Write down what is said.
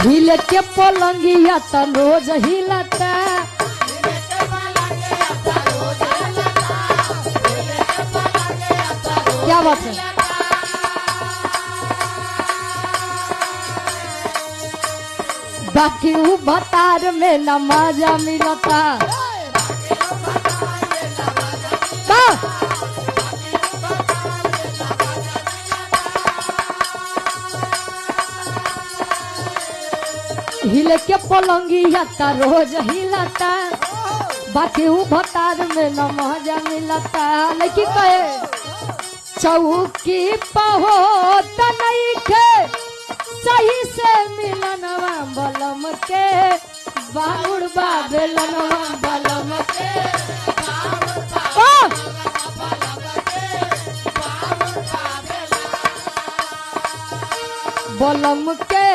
हिले के पलंगिया त रोज हिलता क्या बात है। बाकी ऊ भतार में न मजा मिलता हिले के पलंगिया त रोज हिलता बाकी ऊ भतार में न मजा मिलता। लेकिन कहे चौकी पहो त नहीं के सही से मिलनवा बलम के बाबुड़ बाबेलनवा बलम के बलम के